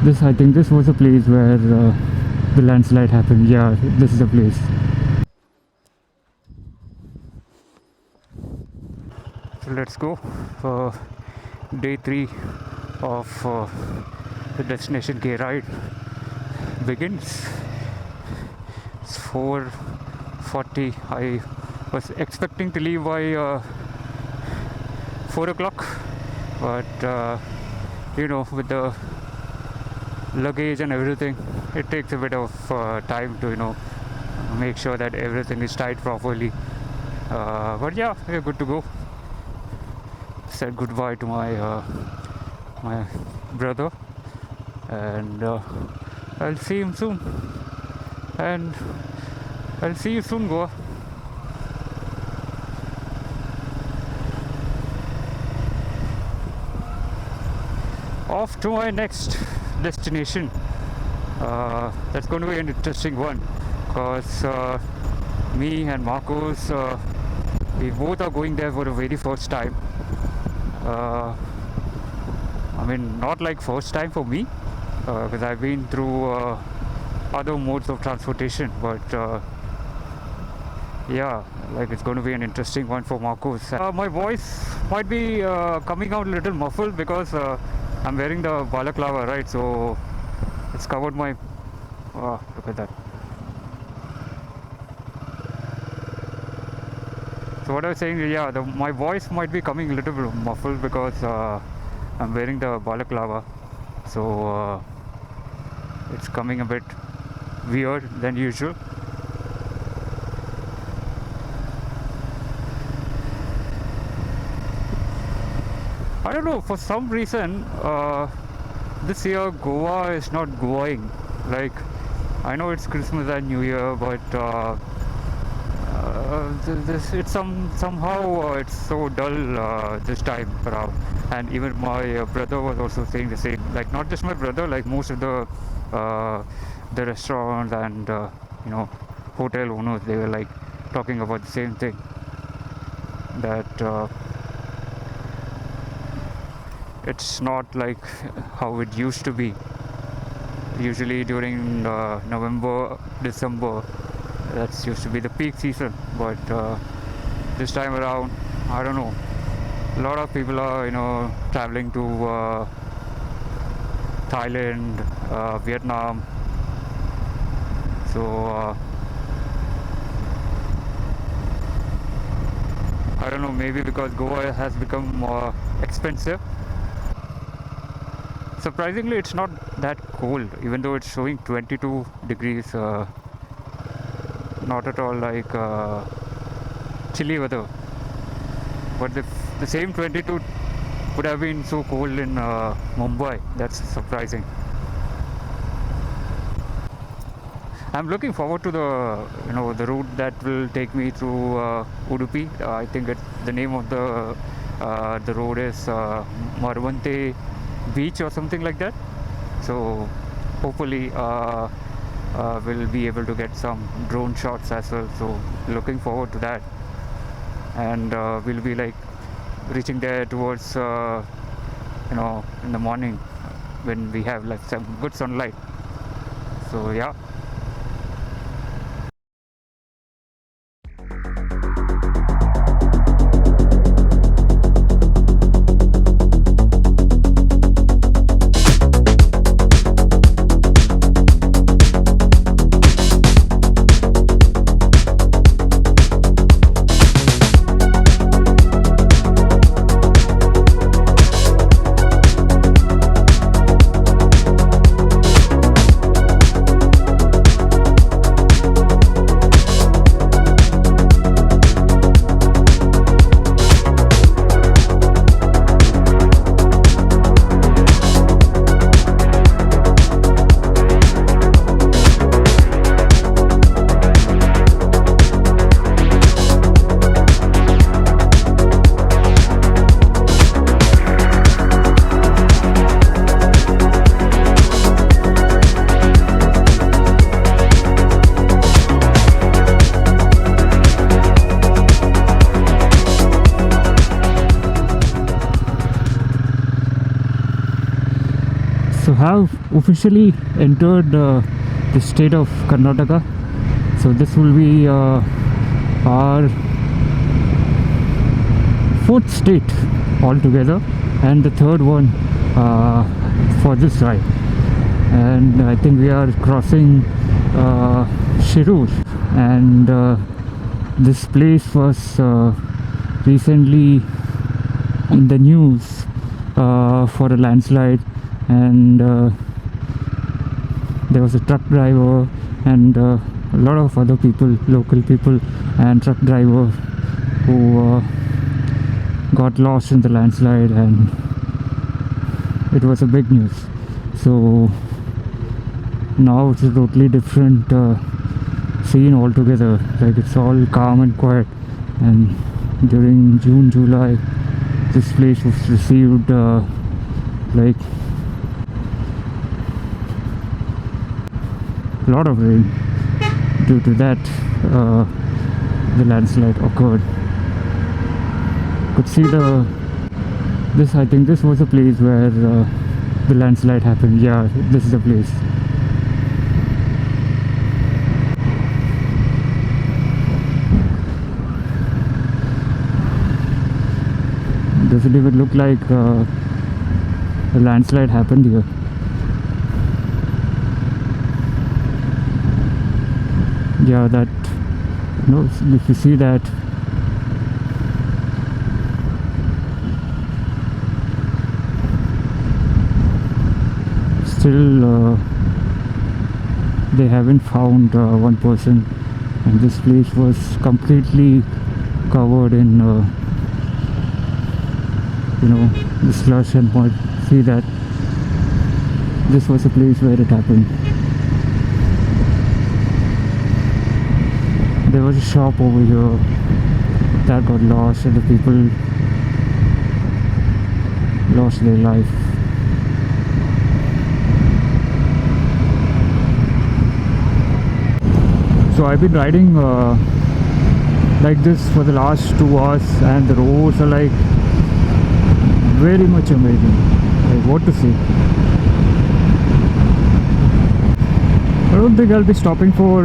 This, I think this was a place where the landslide happened. Yeah, this is the place. So let's go. Day 3 of the Destination K ride begins. It's 4:40. I was expecting to leave by 4 o'clock, but with the luggage and everything, it takes a bit of time to make sure that everything is tied properly. But yeah, we're good to go. Said goodbye to my brother, and I'll see him soon. And I'll see you soon, Goa. Off to my next destination. That's going to be an interesting one, because me and Marcos, we both are going there for the very first time. I mean, not like first time for me, because I've been through other modes of transportation, but yeah, like it's going to be an interesting one for Marcos. My voice might be coming out a little muffled because I'm wearing the balaclava, right? So it's covered my. Oh, look at that. So what I was saying, yeah, my voice might be coming a little bit muffled because I'm wearing the balaclava, so it's coming a bit weird than usual. I don't know, for some reason this year Goa is not going. Like, I know it's Christmas and New Year, but it's somehow it's so dull this time around. And even my brother was also saying the same. Like, not just my brother, like most of the restaurants and hotel owners, they were like talking about the same thing, that it's not like how it used to be. Usually during November, December, that's used to be the peak season, but this time around, I don't know, a lot of people are traveling to Thailand, Vietnam, so I don't know, maybe because Goa has become more expensive. Surprisingly, it's not that cold, even though it's showing 22 degrees. Not at all like chilly weather, but the same 22 would have been so cold in Mumbai. That's surprising. I'm looking forward to the route that will take me through Udupi. I think the name of the road is Marvante Beach or something like that. So hopefully we'll be able to get some drone shots as well. So looking forward to that, and we'll be like reaching there towards in the morning when we have like some good sunlight. So yeah. have officially entered the state of Karnataka. So this will be our fourth state altogether, and the third one for this ride. And I think we are crossing Shirur, and this place was recently in the news for a landslide, and there was a truck driver and a lot of other people, local people and truck driver, who got lost in the landslide, and it was a big news. So now it's a totally different scene altogether. Like, it's all calm and quiet, and during June, July, this place was received like a lot of rain. Due to that, the landslide occurred. Could see this. I think this was a place where the landslide happened. Yeah, this is the place. Doesn't even look like a landslide happened here. Yeah, that, no, if you see that, still they haven't found one person, and this place was completely covered in the slush and mud. See that? This was the place where it happened. There was a shop over here that got lost, and the people lost their life. So I've been riding like this for the last 2 hours, and the roads are like very much amazing. Like, what to say? I don't think I'll be stopping for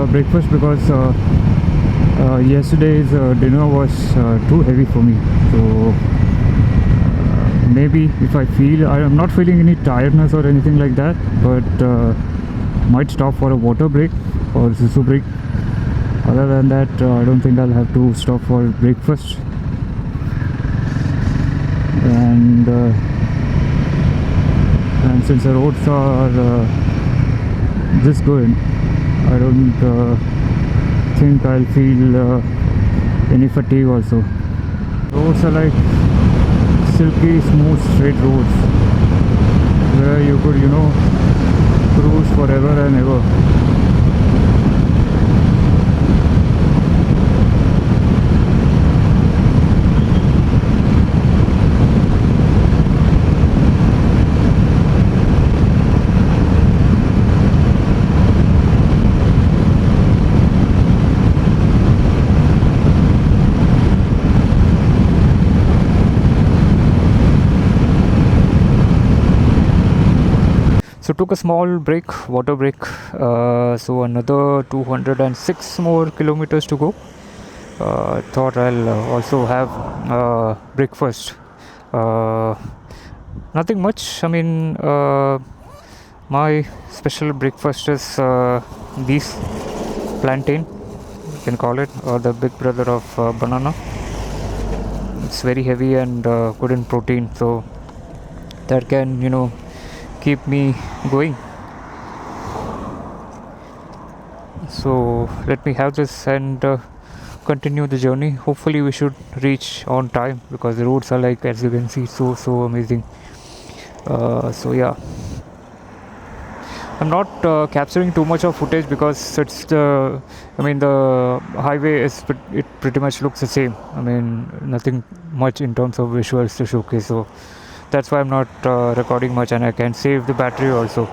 breakfast, because yesterday's dinner was too heavy for me. So maybe if I feel, I'm not feeling any tiredness or anything like that, but might stop for a water break or susu break. Other than that, I don't think I'll have to stop for breakfast. And since the roads are this good, I don't think I'll feel any fatigue also. Roads are like silky smooth straight roads where you could cruise forever and ever. So took a small break, water break. So another 206 more kilometers to go. Thought I'll also have breakfast. Nothing much. I mean, my special breakfast is these plantain, you can call it, or the big brother of banana. It's very heavy and good in protein, so that can keep me going. So let me have this and continue the journey. Hopefully we should reach on time, because the roads are, like, as you can see, so amazing. So yeah, I'm not capturing too much of footage, because it's the highway is, it pretty much looks the same. I mean, nothing much in terms of visuals to showcase, so that's why I'm not recording much, and I can save the battery also.